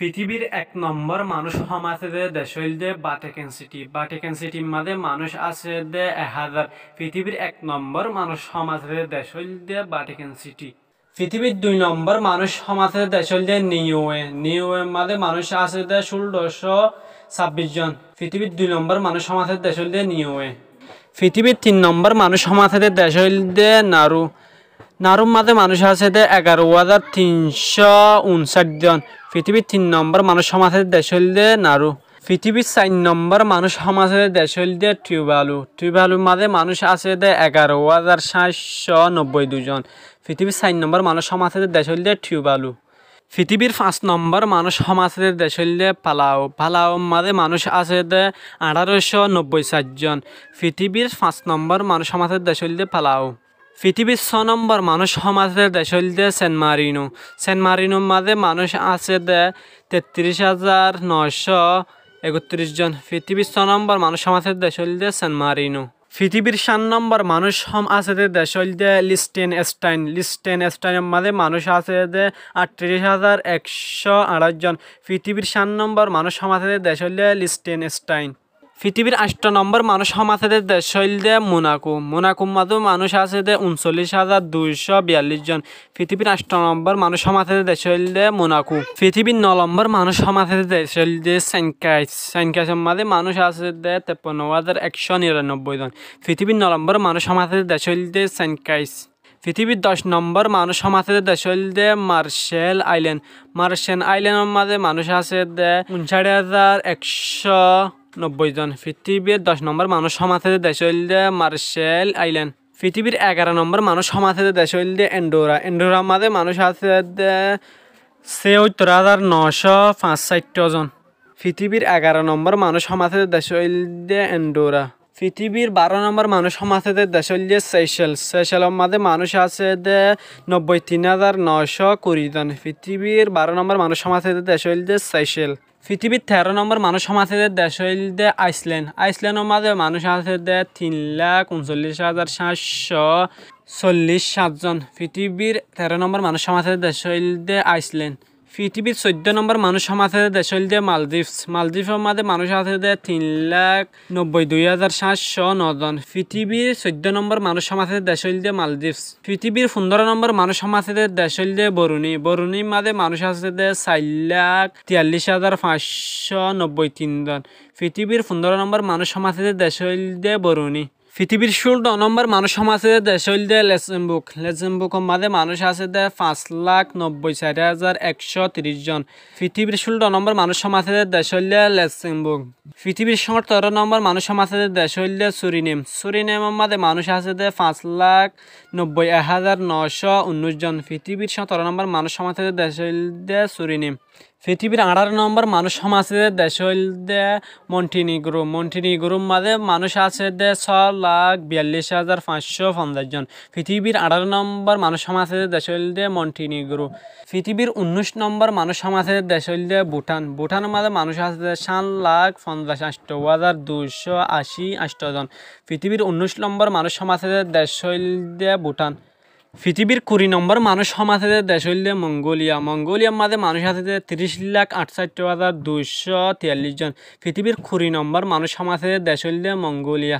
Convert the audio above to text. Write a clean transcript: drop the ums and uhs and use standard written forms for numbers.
পৃথিবীর ১ নম্বর মানুষ সমাজে দেশইলদে বাটিকান সিটি। বাটিকান সিটির মাঝে মানুষ আছে ১,০০০। পৃথিবীর ১ নম্বর মানুষ সমাজে দেশইলদে বাটিকান সিটি। পৃথিবীর ২ নম্বর মানুষ সমাজে দেশইলদে নিউয়ে। নিউয়ের মাঝে মানুষ আছে ১৬২৬ জন। পৃথিবীর ২ নম্বর মানুষ সমাজে দেশইলদে নিউয়ে। পৃথিবীর ৩ নম্বর মানুষ সমাজে দেশইলদে নারু। নারুর মাঝে মানুষ আছে ১১,৩৫৯ জন। পৃথিবীর ৩ নম্বর মানুষ সমাজের দেশ হইলে নারু। পৃথিবীর ৪ নম্বর মানুষ সমাজের দেশ হইলে টিউবালু। টিউবালুর মাঝে মানুষ আছে ১১,৭৯২ জন। পৃথিবীর ৪ নম্বর মানুষ সমাজের দেশ হইলে টিউবালু। পৃথিবীর ৫ নম্বর মানুষ সমাজের দেশ হইলে পালাও। পালাওর মাঝে মানুষ আছে ১৮৯৪ জন। পৃথিবীর ৫ নম্বর মানুষ সমাজের দেশ হইলে পালাও। পৃথিবীর ৬ নম্বর মানুষ সমাজের দেশ হইলে সেন্ট মারিনো। সেন্ট মারিনোর মাঝে মানুষ আছে ৩৩,৯৩১ জন। পৃথিবীর ৬ নম্বর মানুষ সমাজের দেশ হইলে সেন্ট মারিনো। পৃথিবীর ৭ নম্বর মানুষ আছে দেশ হইলে লিস্টেনস্টাইন। লিস্টেনস্টাইনের মাঝে মানুষ আছে ৩৮,১২৮ জন। পৃথিবীর ৭ নম্বর মানুষ সমাজের দেশ হইলে লিস্টেনস্টাইন। পৃথিবীর ৮ নম্বর মানুষ সমাজের দেশ হইলে মোনাকো। মোনাকোর মাঝে মানুষ আছে ৩৯,২৪২ জন। পৃথিবীর ৮ নম্বর মানুষ সমাজের দেশ হইলে মোনাকো। পৃথিবীর ৯ নম্বর মানুষ সমাজের দেশ হইলে সেন্টকাইস। সেন্টকাইসের মাঝে মানুষ আছে ৫৩,১৯৯ জন। পৃথিবীর ৯ নম্বর মানুষ সমাজের দেশ হইলে সেন্টকাইস। পৃথিবীর ১০ নম্বর মানুষ সমাজের দেশ হইলে মার্শেল আইল্যান্ড। মার্শেল আইল্যান্ডের মাঝে মানুষ আছে ৫৯,১৯০ জন। পৃথিবীর ১০ নম্বর মানুষ সমাজের দেশ হইলে মার্শেল আইল্যান্ড। পৃথিবীর ১১ নম্বর মানুষ সমাজের দেশ হইলে এন্ডোরা। এন্ডোরার মাঝে মানুষ আছে ৭৬,৯৬৫ জন। পৃথিবীর ১১ নম্বর মানুষ সমাজের দেশ হইলে এন্ডোরা। পৃথিবীর ১২ নম্বর মানুষ সমাজের দেশ হইলে সেশেলস। সেশেলের মাঝে মানুষ আছে ৯৩,৯২০ জন। পৃথিবীর ১২ নম্বর মানুষ সমাজের দেশ হইলে সেশেল। পৃথিবীর ১৩ নম্বর মানুষ সমাজের দেশ হইলে আইসল্যান্ড। আইসল্যান্ডের মাঝে মানুষ আছে ৩,৩৯,৭৪৭ জন। পৃথিবীর ১৩ নম্বর মানুষ সমাজের দেশ হইলে আইসল্যান্ড। পৃথিবীর ১৪ নম্বর মানুষ সমাজের দেশ হইলে মালদ্বীপস। মালদ্বীপের মাঝে মানুষ আছে ৩,৯২,৭০৯ জন। পৃথিবীর ১৪ নম্বর মানুষ সমাজের দেশ হইলে মালদ্বীপস। পৃথিবীর ১৫ নম্বর মানুষ সমাজের দেশ হইলে বরুণী। বরুণীর মাঝে মানুষ আছে ৪,৪৩,৫৯৩ জন। পৃথিবীর ১৫ নম্বর মানুষ সমাজের দেশ হইলে বরুণী। পৃথিবীর ১৬ নম্বর মানুষ সমাজের দেশ হইলে লেক্সেমবুর্গ। লেক্সেমবুর্গের মাঝে মানুষ আছে ৫,৯৪,১৩০ জন। পৃথিবীর ১৬ নম্বর মানুষ সমাজের দেশ হইলে লেক্সেমবুর্গ। পৃথিবীর ১৭ নম্বর মানুষ সমাজের দেশ হইলে সুরিনেম। সুরিনেমের মাঝে মানুষ আছে ৫,৯১,৯১৯ জন। পৃথিবীর ১৭ নম্বর মানুষ সমাজের দেশ হইলে সুরিনেম। পৃথিবীর ১৮ নম্বর মানুষ সমাজের দেশ হইলে মন্টিনিগ্রো। মন্টিনিগ্রোর মাঝে মানুষ আছে ৬,৪২,৫৫০ জন। পৃথিবীর ১৮ নম্বর মানুষ সমাজের দেশ হইলে মন্টিনিগ্রো। পৃথিবীর ১৯ নম্বর মানুষ সমাজের দেশ হইলে ভুটান। ভুটানের মাঝে মানুষ আছে ৭,৫০,২৮৮ জন। পৃথিবীর ১৯ নম্বর মানুষ সমাজের দেশ হইলে ভুটান। পৃথিবীর ২০ নম্বর মানুষ সমাজের দেশ হইলে মঙ্গোলিয়া। মঙ্গোলিয়ার মাঝে মানুষ আছে ৩০,৬৮,২৪৩ জন। পৃথিবীর ২০ নম্বর মানুষ সমাজের দেশ হইলে মঙ্গোলিয়া।